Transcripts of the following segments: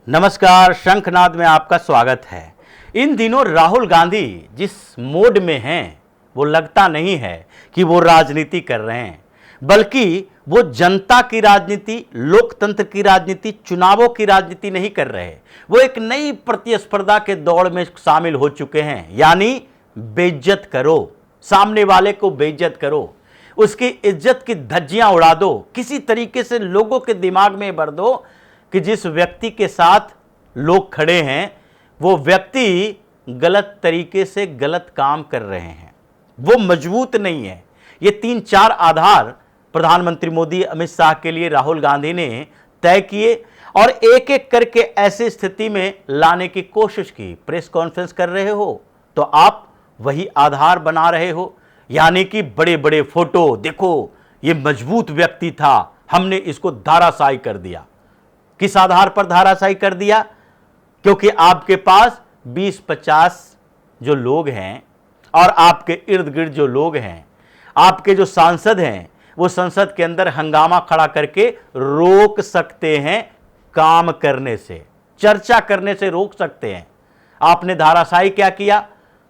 नमस्कार, शंखनाद में आपका स्वागत है। इन दिनों राहुल गांधी जिस मोड में हैं, वो लगता नहीं है कि वो राजनीति कर रहे हैं, बल्कि वो जनता की राजनीति, लोकतंत्र की राजनीति, चुनावों की राजनीति नहीं कर रहे। वो एक नई प्रतिस्पर्धा के दौड़ में शामिल हो चुके हैं, यानी बेइज्जत करो, सामने वाले को बेइज्जत करो, उसकी इज्जत की धज्जियां उड़ा दो, किसी तरीके से लोगों के दिमाग में भर दो कि जिस व्यक्ति के साथ लोग खड़े हैं वो व्यक्ति गलत तरीके से गलत काम कर रहे हैं, वो मजबूत नहीं है। ये 3-4 आधार प्रधानमंत्री मोदी, अमित शाह के लिए राहुल गांधी ने तय किए और एक एक करके ऐसी स्थिति में लाने की कोशिश की। प्रेस कॉन्फ्रेंस कर रहे हो तो आप वही आधार बना रहे हो, यानी कि बड़े बड़े फोटो, देखो ये मजबूत व्यक्ति था, हमने इसको धाराशायी कर दिया। किस आधार पर धाराशायी कर दिया? क्योंकि आपके पास 20-50 जो लोग हैं और आपके इर्द गिर्द जो लोग हैं, आपके जो सांसद हैं, वो संसद के अंदर हंगामा खड़ा करके रोक सकते हैं, काम करने से, चर्चा करने से रोक सकते हैं। आपने धाराशायी क्या किया?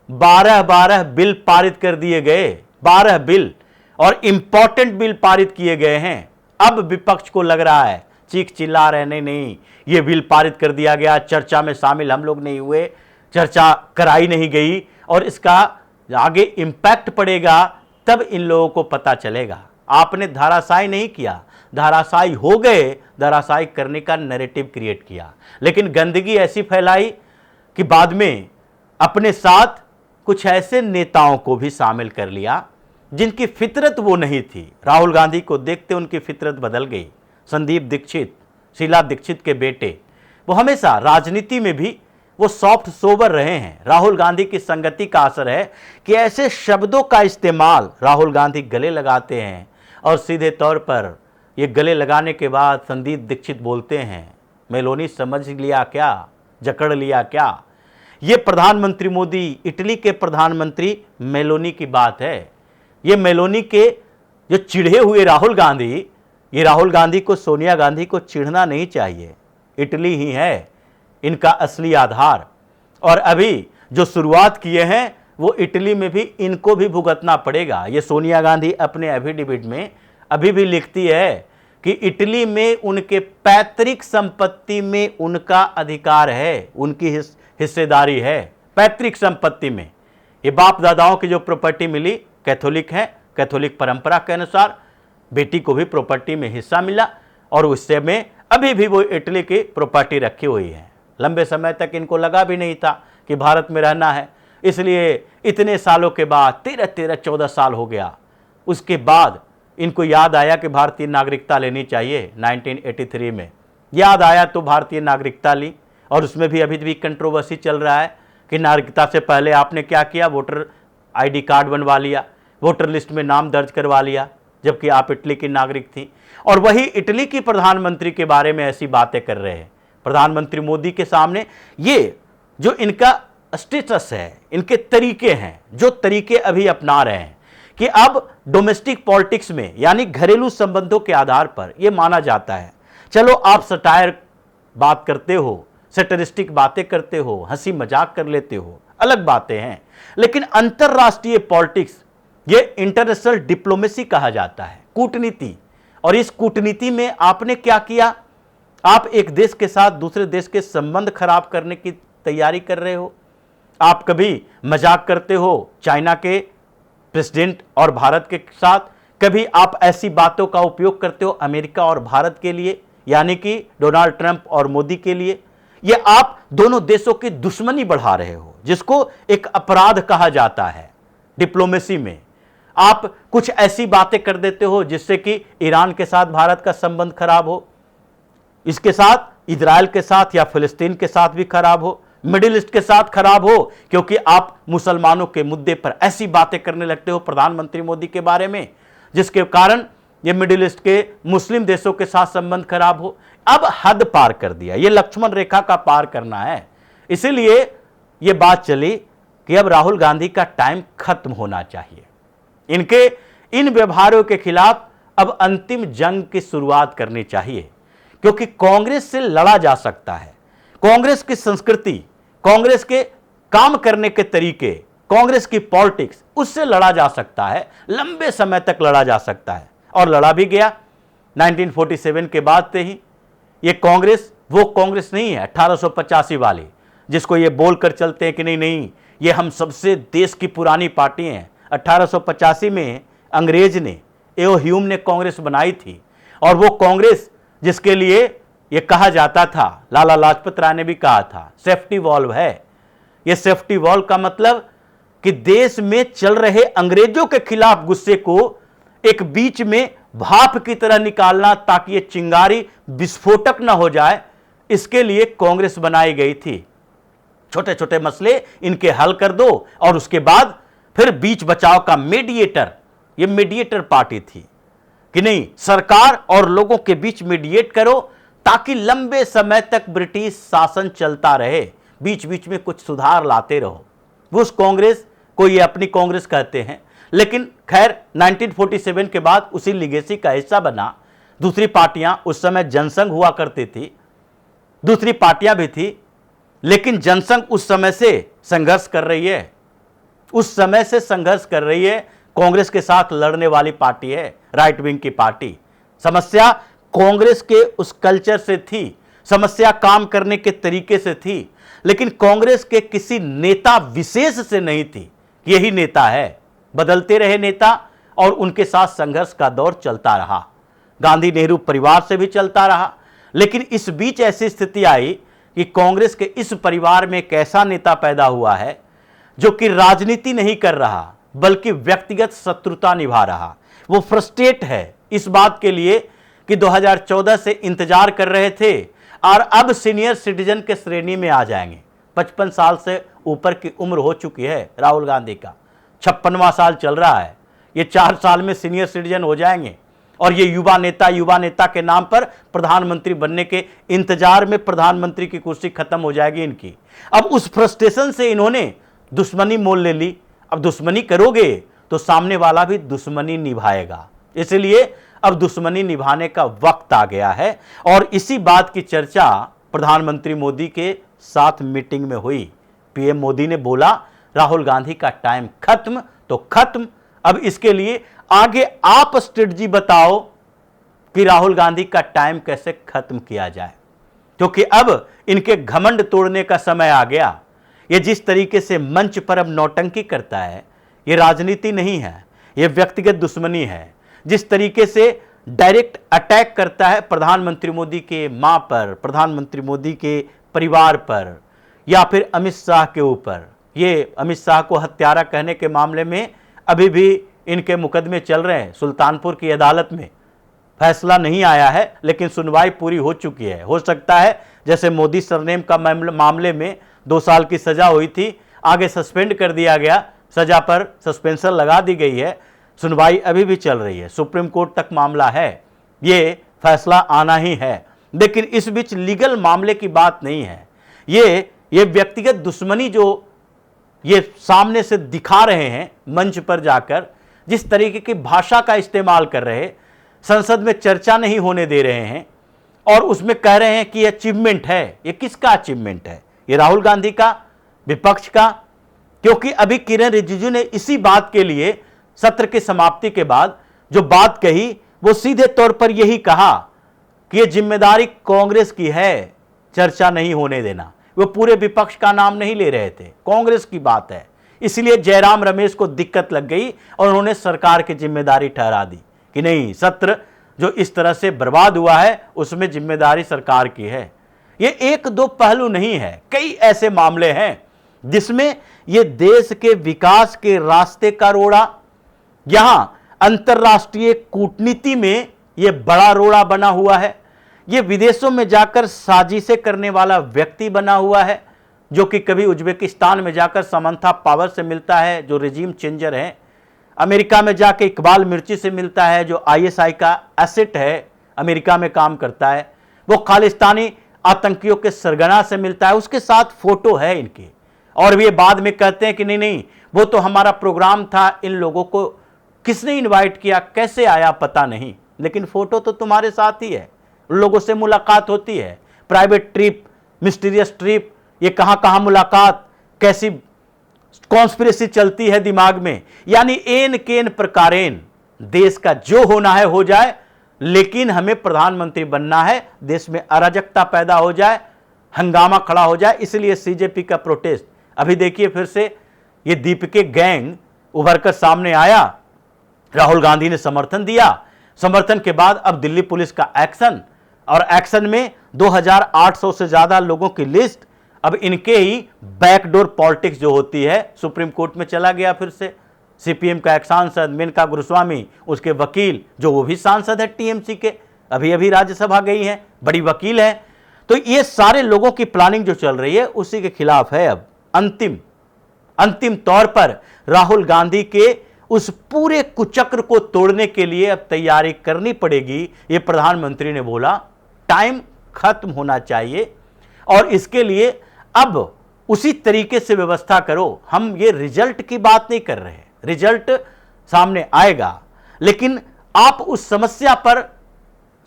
12 बिल पारित कर दिए गए, 12 बिल, और इंपॉर्टेंट बिल पारित किए गए हैं। अब विपक्ष को लग रहा है, चीख चिल्ला रहे, नहीं, ये बिल पारित कर दिया गया, चर्चा में शामिल हम लोग नहीं हुए, चर्चा कराई नहीं गई और इसका आगे इंपैक्ट पड़ेगा, तब इन लोगों को पता चलेगा। आपने धाराशायी नहीं किया, धाराशायी हो गए, धाराशायी करने का नैरेटिव क्रिएट किया, लेकिन गंदगी ऐसी फैलाई कि बाद में अपने साथ कुछ ऐसे नेताओं को भी शामिल कर लिया जिनकी फितरत वो नहीं थी। राहुल गांधी को देखते उनकी फितरत बदल गई। संदीप दीक्षित, शीला दीक्षित के बेटे, वो हमेशा राजनीति में भी वो सॉफ्ट सोबर रहे हैं। राहुल गांधी की संगति का असर है कि ऐसे शब्दों का इस्तेमाल राहुल गांधी गले लगाते हैं और सीधे तौर पर ये गले लगाने के बाद संदीप दीक्षित बोलते हैं, मेलोनी समझ लिया क्या, जकड़ लिया क्या। ये प्रधानमंत्री मोदी, इटली के प्रधानमंत्री मेलोनी की बात है। ये मेलोनी के जो चिढ़े हुए राहुल गांधी, ये राहुल गांधी को, सोनिया गांधी को चिढ़ना नहीं चाहिए। इटली ही है इनका असली आधार, और अभी जो शुरुआत किए हैं वो इटली में भी इनको भी भुगतना पड़ेगा। ये सोनिया गांधी अपने एफिडेविट में अभी भी लिखती है कि इटली में उनके पैतृक संपत्ति में उनका अधिकार है, उनकी हिस्सेदारी है पैतृक संपत्ति में। ये बाप दादाओं की जो प्रॉपर्टी मिली, कैथोलिक है, कैथोलिक परंपरा के अनुसार बेटी को भी प्रॉपर्टी में हिस्सा मिला और उससे में अभी भी वो इटली की प्रॉपर्टी रखी हुई है। लंबे समय तक इनको लगा भी नहीं था कि भारत में रहना है, इसलिए इतने सालों के बाद 13-14 साल हो गया, उसके बाद इनको याद आया कि भारतीय नागरिकता लेनी चाहिए। 1983 में याद आया तो भारतीय नागरिकता ली, और उसमें भी अभी भी कंट्रोवर्सी चल रहा है कि नागरिकता से पहले आपने क्या किया, वोटर ID कार्ड बनवा लिया, वोटर लिस्ट में नाम दर्ज करवा लिया, जबकि आप इटली की नागरिक थी। और वही इटली की प्रधानमंत्री के बारे में ऐसी बातें कर रहे हैं प्रधानमंत्री मोदी के सामने। ये जो इनका स्टेटस है, इनके तरीके हैं, जो तरीके अभी अपना रहे हैं कि अब डोमेस्टिक पॉलिटिक्स में, यानी घरेलू संबंधों के आधार पर यह माना जाता है, चलो आप सटायर बात करते हो, सैटरिस्टिक बातें करते हो, हंसी मजाक कर लेते हो, अलग बातें हैं, लेकिन अंतरराष्ट्रीय पॉलिटिक्स, ये इंटरनेशनल डिप्लोमेसी कहा जाता है, कूटनीति। और इस कूटनीति में आपने क्या किया? आप एक देश के साथ दूसरे देश के संबंध खराब करने की तैयारी कर रहे हो। आप कभी मजाक करते हो चाइना के प्रेसिडेंट और भारत के साथ, कभी आप ऐसी बातों का उपयोग करते हो अमेरिका और भारत के लिए, यानी कि डोनाल्ड ट्रंप और मोदी के लिए। ये आप दोनों देशों की दुश्मनी बढ़ा रहे हो, जिसको एक अपराध कहा जाता है डिप्लोमेसी में। आप कुछ ऐसी बातें कर देते हो जिससे कि ईरान के साथ भारत का संबंध खराब हो, इसके साथ इजराइल के साथ या फिलिस्तीन के साथ भी खराब हो, मिडिल ईस्ट के साथ खराब हो, क्योंकि आप मुसलमानों के मुद्दे पर ऐसी बातें करने लगते हो प्रधानमंत्री मोदी के बारे में, जिसके कारण ये मिडिल ईस्ट के मुस्लिम देशों के साथ संबंध खराब हो। अब हद पार कर दिया, ये लक्ष्मण रेखा का पार करना है। इसीलिए ये बात चली कि अब राहुल गांधी का टाइम खत्म होना चाहिए। इनके इन व्यवहारों के खिलाफ अब अंतिम जंग की शुरुआत करनी चाहिए, क्योंकि कांग्रेस से लड़ा जा सकता है। कांग्रेस की संस्कृति, कांग्रेस के काम करने के तरीके, कांग्रेस की पॉलिटिक्स, उससे लड़ा जा सकता है, लंबे समय तक लड़ा जा सकता है, और लड़ा भी गया। 1947 के बाद से ही ये कांग्रेस वो कांग्रेस नहीं है 1885 वाली, जिसको ये बोलकर चलते हैं कि नहीं नहीं ये हम सबसे देश की पुरानी पार्टी हैं। 1885 में अंग्रेज ने, एओ ह्यूम ने कांग्रेस बनाई थी, और वो कांग्रेस जिसके लिए ये कहा जाता था, लाला लाजपत राय ने भी कहा था, सेफ्टी वॉल्व है। ये सेफ्टी वॉल्व का मतलब कि देश में चल रहे अंग्रेजों के खिलाफ गुस्से को एक बीच में भाप की तरह निकालना, ताकि ये चिंगारी विस्फोटक न हो जाए, इसके लिए कांग्रेस बनाई गई थी। छोटे छोटे मसले इनके हल कर दो, और उसके बाद फिर बीच बचाव का मीडिएटर, ये मीडिएटर पार्टी थी कि नहीं, सरकार और लोगों के बीच मीडिएट करो ताकि लंबे समय तक ब्रिटिश शासन चलता रहे, बीच बीच में कुछ सुधार लाते रहो। वो उस कांग्रेस को ये अपनी कांग्रेस कहते हैं, लेकिन खैर 1947 के बाद उसी लिगेसी का हिस्सा बना। दूसरी पार्टियां, उस समय जनसंघ हुआ करती थी, दूसरी पार्टियां भी थी, लेकिन जनसंघ उस समय से संघर्ष कर रही है, उस समय से संघर्ष कर रही है, कांग्रेस के साथ लड़ने वाली पार्टी है, राइट विंग की पार्टी। समस्या कांग्रेस के उस कल्चर से थी, समस्या काम करने के तरीके से थी, लेकिन कांग्रेस के किसी नेता विशेष से नहीं थी। यही नेता है, बदलते रहे नेता, और उनके साथ संघर्ष का दौर चलता रहा, गांधी नेहरू परिवार से भी चलता रहा। लेकिन इस बीच ऐसी स्थिति आई कि कांग्रेस के इस परिवार में एक ऐसा नेता पैदा हुआ है जो कि राजनीति नहीं कर रहा, बल्कि व्यक्तिगत शत्रुता निभा रहा। वो फ्रस्ट्रेट है इस बात के लिए कि 2014 से इंतजार कर रहे थे, और अब सीनियर सिटीजन के श्रेणी में आ जाएंगे। 55 साल से ऊपर की उम्र हो चुकी है राहुल गांधी का, 56वां साल चल रहा है, ये 4 साल में सीनियर सिटीजन हो जाएंगे, और ये युवा नेता के नाम पर प्रधानमंत्री बनने के इंतजार में प्रधानमंत्री की कुर्सी खत्म हो जाएगी इनकी। अब उस फ्रस्ट्रेशन से इन्होंने दुश्मनी मोल ले ली। अब दुश्मनी करोगे तो सामने वाला भी दुश्मनी निभाएगा, इसलिए अब दुश्मनी निभाने का वक्त आ गया है। और इसी बात की चर्चा प्रधानमंत्री मोदी के साथ मीटिंग में हुई। पीएम मोदी ने बोला राहुल गांधी का टाइम खत्म तो खत्म, अब इसके लिए आगे आप स्ट्रेटजी बताओ कि राहुल गांधी का टाइम कैसे खत्म किया जाए, क्योंकि अब इनके घमंड तोड़ने का समय आ गया। ये जिस तरीके से मंच पर अब नौटंकी करता है, ये राजनीति नहीं है, ये व्यक्तिगत दुश्मनी है। जिस तरीके से डायरेक्ट अटैक करता है प्रधानमंत्री मोदी के मां पर, प्रधानमंत्री मोदी के परिवार पर, या फिर अमित शाह के ऊपर। ये अमित शाह को हत्यारा कहने के मामले में अभी भी इनके मुकदमे चल रहे हैं सुल्तानपुर की अदालत में, फैसला नहीं आया है, लेकिन सुनवाई पूरी हो चुकी है। हो सकता है जैसे मोदी सरनेम का मामले में 2 साल की सजा हुई थी, आगे सस्पेंड कर दिया गया, सजा पर सस्पेंशन लगा दी गई है, सुनवाई अभी भी चल रही है, सुप्रीम कोर्ट तक मामला है, ये फैसला आना ही है। लेकिन इस बीच लीगल मामले की बात नहीं है, ये व्यक्तिगत दुश्मनी जो ये सामने से दिखा रहे हैं मंच पर जाकर, जिस तरीके की भाषा का इस्तेमाल कर रहे, संसद में चर्चा नहीं होने दे रहे हैं, और उसमें कह रहे हैं कि अचीवमेंट है। ये किसका अचीवमेंट है? ये राहुल गांधी का, विपक्ष का? क्योंकि अभी किरण रिजिजू ने इसी बात के लिए सत्र की समाप्ति के बाद जो बात कही, वो सीधे तौर पर यही कहा कि ये जिम्मेदारी कांग्रेस की है, चर्चा नहीं होने देना। वो पूरे विपक्ष का नाम नहीं ले रहे थे, कांग्रेस की बात है। इसलिए जयराम रमेश को दिक्कत लग गई और उन्होंने सरकार की जिम्मेदारी ठहरा दी कि नहीं, सत्र जो इस तरह से बर्बाद हुआ है उसमें जिम्मेदारी सरकार की है। ये 1-2 पहलू नहीं है, कई ऐसे मामले हैं जिसमें ये देश के विकास के रास्ते का रोड़ा, यहां अंतर्राष्ट्रीय कूटनीति में ये बड़ा रोड़ा बना हुआ है। ये विदेशों में जाकर साजिशें करने वाला व्यक्ति बना हुआ है, जो कि कभी उज्बेकिस्तान में जाकर समंथा पावर से मिलता है जो रेजिम चेंजर है, अमेरिका में जाकर इकबाल मिर्ची से मिलता है जो आईएसआई का एसेट है, अमेरिका में काम करता है, वो खालिस्तानी आतंकियों के सरगना से मिलता है, उसके साथ फोटो है इनकी। और ये बाद में कहते हैं कि नहीं नहीं, वो तो हमारा प्रोग्राम था इन लोगों को किसने इनवाइट किया, कैसे आया पता नहीं, लेकिन फोटो तो तुम्हारे साथ ही है, लोगों से मुलाकात होती है, प्राइवेट ट्रिप, मिस्टीरियस ट्रिप, ये कहां कहां मुलाकात, कैसी कॉन्स्पिरेसी चलती है दिमाग में। यानी एन केन प्रकारेण देश का जो होना है हो जाए, लेकिन हमें प्रधानमंत्री बनना है, देश में अराजकता पैदा हो जाए, हंगामा खड़ा हो जाए, इसलिए सीजेपी का प्रोटेस्ट। अभी देखिए फिर से ये दीपके गैंग उभर कर सामने आया, राहुल गांधी ने समर्थन दिया, समर्थन के बाद अब दिल्ली पुलिस का एक्शन, और एक्शन में 2800 से ज्यादा लोगों की लिस्ट, अब इनके ही बैकडोर पॉलिटिक्स जो होती है सुप्रीम कोर्ट में चला गया। फिर से सीपीएम का एक सांसद मेनका गुरुस्वामी, उसके वकील जो वो भी सांसद है टीएमसी के, अभी अभी राज्यसभा गई हैं, बड़ी वकील है। तो ये सारे लोगों की प्लानिंग जो चल रही है उसी के खिलाफ है। अब अंतिम तौर पर राहुल गांधी के उस पूरे कुचक्र को तोड़ने के लिए अब तैयारी करनी पड़ेगी, ये प्रधानमंत्री ने बोला। टाइम खत्म होना चाहिए और इसके लिए अब उसी तरीके से व्यवस्था करो। हम ये रिजल्ट की बात नहीं कर रहे, रिजल्ट सामने आएगा, लेकिन आप उस समस्या पर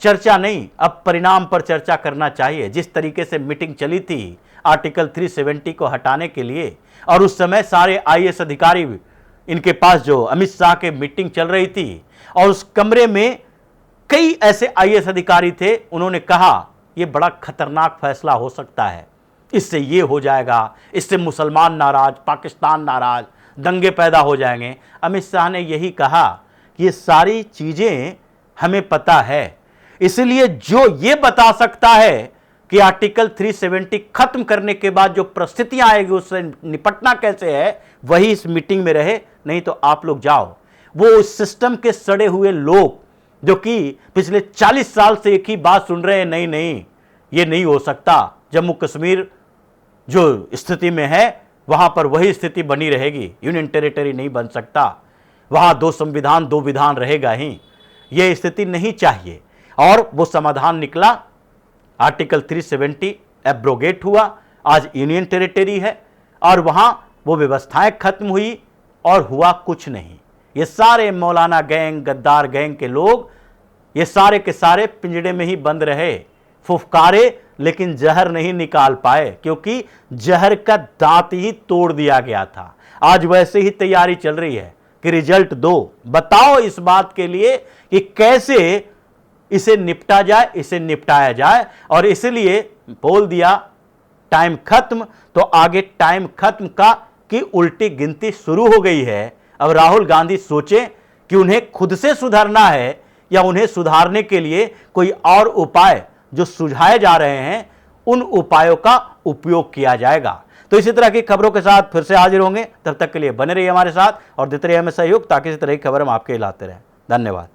चर्चा नहीं, अब परिणाम पर चर्चा करना चाहिए। जिस तरीके से मीटिंग चली थी आर्टिकल 370 को हटाने के लिए, और उस समय सारे आईएएस अधिकारी इनके पास, जो अमित शाह के मीटिंग चल रही थी, और उस कमरे में कई ऐसे आईएएस अधिकारी थे, उन्होंने कहा यह बड़ा खतरनाक फैसला हो सकता है, इससे ये हो जाएगा, इससे मुसलमान नाराज, पाकिस्तान नाराज, दंगे पैदा हो जाएंगे। अमित शाह ने यही कहा कि ये सारी चीजें हमें पता है, इसलिए जो ये बता सकता है कि आर्टिकल 370 खत्म करने के बाद जो परिस्थितियां आएगी उससे निपटना कैसे है, वही इस मीटिंग में रहे, नहीं तो आप लोग जाओ। वो उस सिस्टम के सड़े हुए लोग जो कि पिछले 40 साल से एक ही बात सुन रहे हैं, नहीं नहीं ये नहीं हो सकता, जम्मू कश्मीर जो स्थिति में है वहां पर वही स्थिति बनी रहेगी, यूनियन टेरिटरी नहीं बन सकता, वहां 2 संविधान 2 विधान रहेगा ही, यह स्थिति नहीं चाहिए। और वो समाधान निकला, आर्टिकल 370 एब्रोगेट हुआ, आज यूनियन टेरिटरी है, और वहां वो व्यवस्थाएं खत्म हुई और हुआ कुछ नहीं। ये सारे मौलाना गैंग, गद्दार गैंग के लोग, ये सारे के सारे पिंजड़े में ही बंद रहे, फुफकारे, लेकिन जहर नहीं निकाल पाए, क्योंकि जहर का दांत ही तोड़ दिया गया था। आज वैसे ही तैयारी चल रही है कि रिजल्ट दो, बताओ इस बात के लिए कि कैसे इसे निपटा जाए, इसे निपटाया जाए। और इसलिए बोल दिया टाइम खत्म, तो आगे टाइम खत्म का की उल्टी गिनती शुरू हो गई है। अब राहुल गांधी सोचे कि उन्हें खुद से सुधरना है या उन्हें सुधारने के लिए कोई और उपाय जो सुझाए जा रहे हैं, उन उपायों का उपयोग किया जाएगा। तो इसी तरह की खबरों के साथ फिर से हाजिर होंगे, तब तक के लिए बने रहिए हमारे साथ और देते रहिए हमें सहयोग, ताकि इसी तरह की खबर हम आपके लाते रहें। धन्यवाद।